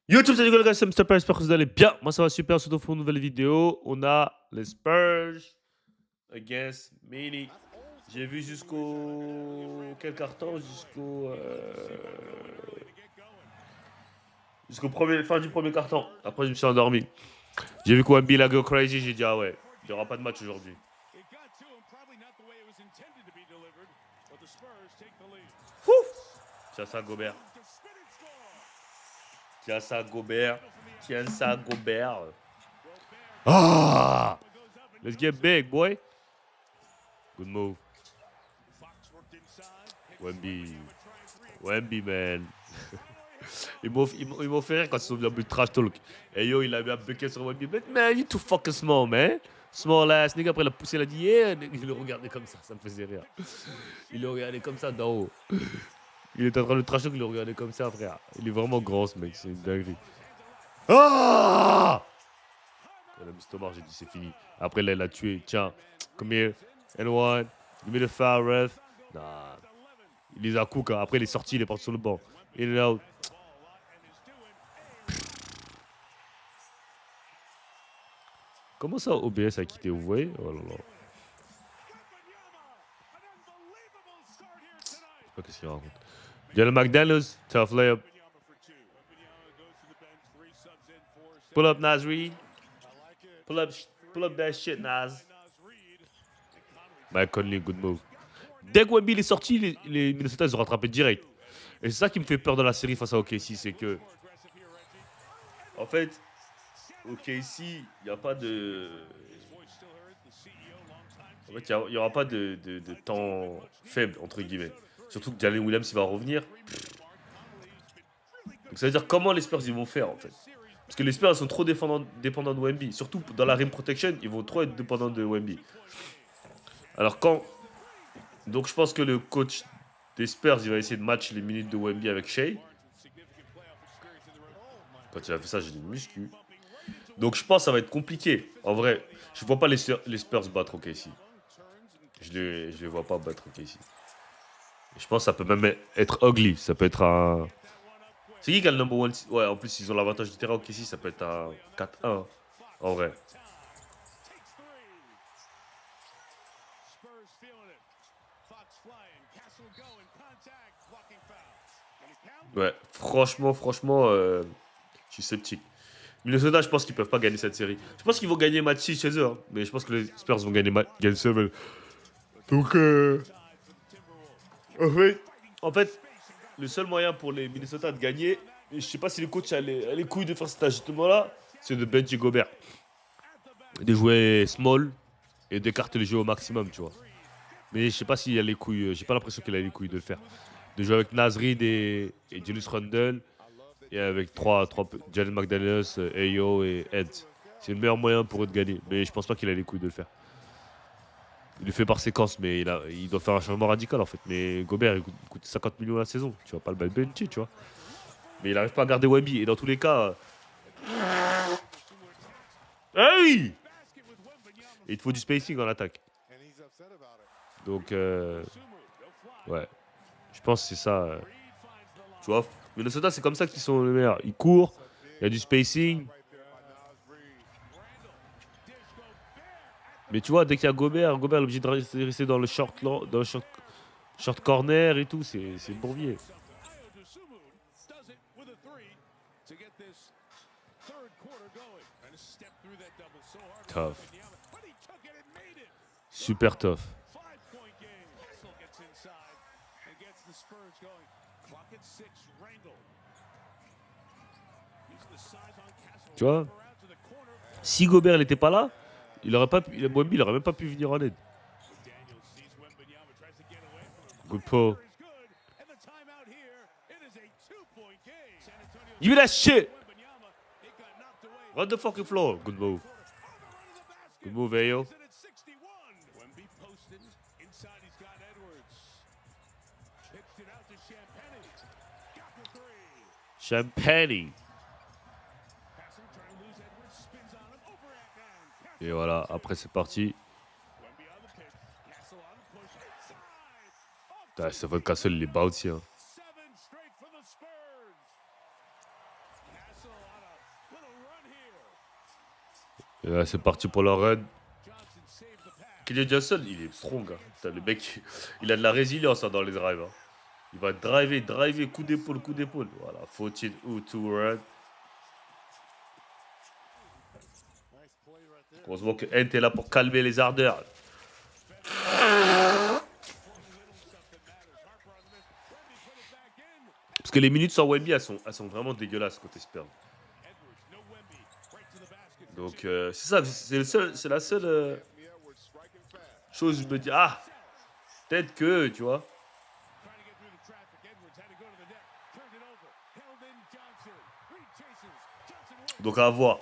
YouTube, salut les gars, c'est Mr. J'espère que vous allez bien. Moi, ça va super, surtout pour une nouvelle vidéo. On a les Spurs against Mini. J'ai vu jusqu'au... Quel carton? Jusqu'au premier... fin du premier carton. Après, je me suis endormi. J'ai vu qu'Wemby a go crazy. J'ai dit, ah ouais, il n'y aura pas de match aujourd'hui. Tiens ça, Gobert. Tiens ça, Gobert. Tiens ça, Gobert. Ah! Let's get big, boy. Good move. Wemby. Wemby, man. Ils m'ont fait rire quand ils sont venus en but trash talk. Et yo, il a mis un bucket sur Wemby. But man, you too fucking small, man. Small ass nigga. Après, il a poussé, il a dit yeah. Il le regardait comme ça me faisait rire. Il le regardait comme ça d'en haut. Il était en train de trash talk, il le regardait comme ça, frère. Il est vraiment grand, ce mec. C'est une dinguerie. Ah! Il a mis Stomach, j'ai dit c'est fini. Après, là, il l'a tué. Tiens, come here. N1. Give me the foul, ref. Nah. Il les a cook. Hein. Après, il est sorti, il est parti sur le banc. In and out. Comment ça, OBS a quitté, vous voyez? Oh là là. Je sais pas qu'est-ce qu'il raconte. Jalen McDaniels, tough layup. Pull up, Naz Reid. Pull up that shit, Naz. Mike Conley, good move. Dès que Wemby est sorti, les Minnesota, ils ont rattrapé direct. Et c'est ça qui me fait peur dans la série face à OKC, c'est que... En fait, OKC, il n'y a pas de... En fait, il n'y aura pas de temps faible, entre guillemets. Surtout que Jalen Williams, il va revenir. Donc ça veut dire comment les Spurs, ils vont faire, en fait. Parce que les Spurs, ils sont trop dépendants de Wemby. Surtout dans la rim protection, ils vont trop être dépendants de Wemby. Alors quand... Donc je pense que le coach des Spurs, il va essayer de matcher les minutes de Wemby avec Shea. Quand il a fait ça, j'ai dit muscu. Donc je pense que ça va être compliqué. En vrai, je vois pas les Spurs battre OKC. Je les vois pas battre OKC. Je pense que ça peut même être ugly. Ça peut être un... C'est qui a le number one? Ouais, en plus, ils ont l'avantage du terrain OKC. Ça peut être un 4-1. En vrai. Ouais, franchement, je suis sceptique. Minnesota, je pense qu'ils peuvent pas gagner cette série. Je pense qu'ils vont gagner match 6 chez eux, hein, mais je pense que les Spurs vont gagner game 7. Donc, en fait, le seul moyen pour les Minnesota de gagner, et je sais pas si le coach a les couilles de faire cet ajustement-là, c'est de bencher Gobert. De jouer small et d'écarter le jeu au maximum, tu vois. Mais je sais pas s'il a les couilles, j'ai pas l'impression qu'il a les couilles de le faire. De jouer avec Naz Reid et Julius Randle. Et avec Jalen McDaniels, Ayo et Ed. C'est le meilleur moyen pour eux de gagner. Mais je pense pas qu'il a les couilles de le faire. Il le fait par séquence, mais il doit faire un changement radical en fait. Mais Gobert, il coûte 50 millions la saison. Tu vas pas le bencher, tu vois. Mais il n'arrive pas à garder Wemby. Et dans tous les cas. Hey! Et il te faut du spacing en attaque. Donc, ouais. Je pense que c'est ça. Tu vois, Minnesota, c'est comme ça qu'ils sont les meilleurs. Ils courent, il y a du spacing. Mais tu vois, dès qu'il y a Gobert est obligé de rester dans le short corner et tout. C'est bourbier. Tough. Super tough. Tu vois, si Gobert n'était pas là, Wemby, il aurait même pas pu venir en aide. Good pull. Give me that shit! Run the fucking floor. Good move. Good move, Ayo. Champagne. Et voilà, après c'est parti. Stephen Castle, il est bouncy. Hein. Et là, c'est parti pour leur run. Kylian Johnson, il est strong. Hein. Putain, le mec, il a de la résilience hein, dans les drives. Hein. Il va driver, coup d'épaule, coup d'épaule. Voilà, 14 ou 2 run. Heureusement que Ent est là pour calmer les ardeurs. Parce que les minutes sans Wemby, elles sont vraiment dégueulasses côté Spurs. Donc, c'est ça, c'est la seule chose où je me dis, ah, peut-être que, tu vois. Donc, à voir.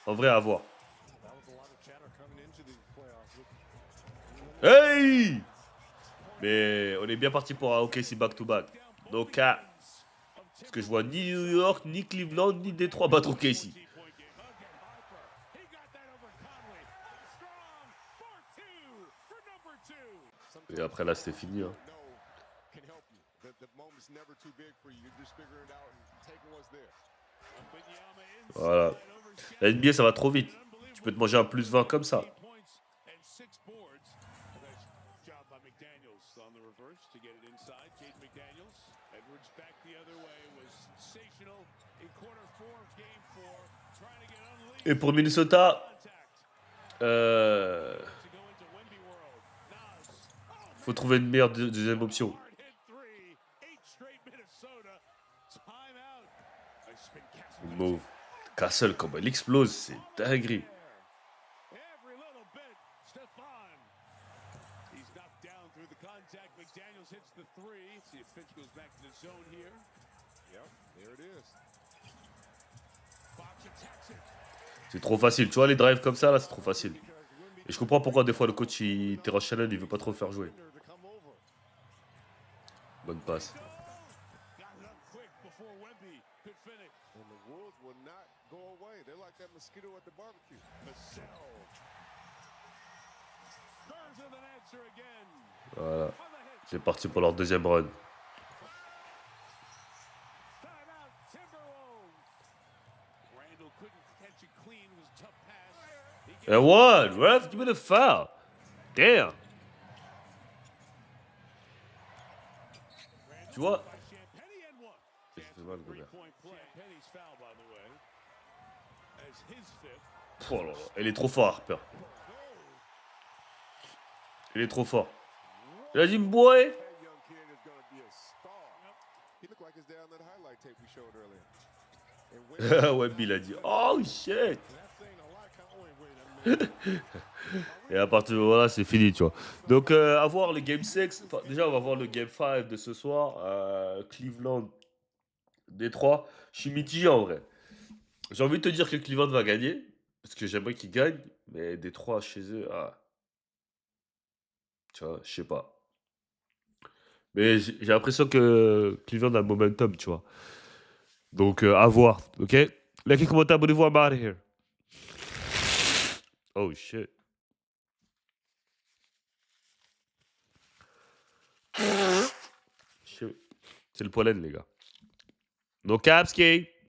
En vrai, à voir. Hey! Mais on est bien parti pour un OKC back-to-back. Donc, parce que je vois ni New York, ni Cleveland, ni Détroit battre OKC. Et après, là, c'était fini. Hein. Voilà. La NBA, ça va trop vite. Tu peux te manger un plus 20 comme ça. Et pour Minnesota, faut trouver une meilleure deuxième option. Move. Castle, comment il explose, c'est dinguerie. C'est trop facile. Tu vois, les drives comme ça, là, c'est trop facile. Et je comprends pourquoi des fois le coach, Terrence Shannon, il veut pas trop faire jouer. Bonne passe. Voilà. C'est parti pour leur deuxième run. And what? Ref, give me the foul. Damn. Tu vois? Oh là là, elle est trop forte, Harper. Il est trop fort. Il a dit, boy. Wemby, il a dit, oh shit. Et à partir de là, c'est fini, tu vois. Donc, à voir le Game 6. Enfin, déjà, on va voir le Game 5 de ce soir. Cleveland, Détroit. Je suis mitigé en vrai. J'ai envie de te dire que Cleveland va gagner. Parce que j'aimerais qu'ils gagnent. Mais Détroit, chez eux, tu vois, je sais pas. Mais j'ai l'impression que Cleveland a le momentum, tu vois. Donc, à voir, ok? Like et commentaire, abonnez-vous, I'm out of here. Oh shit. Shit. C'est le pollen, les gars. No capski.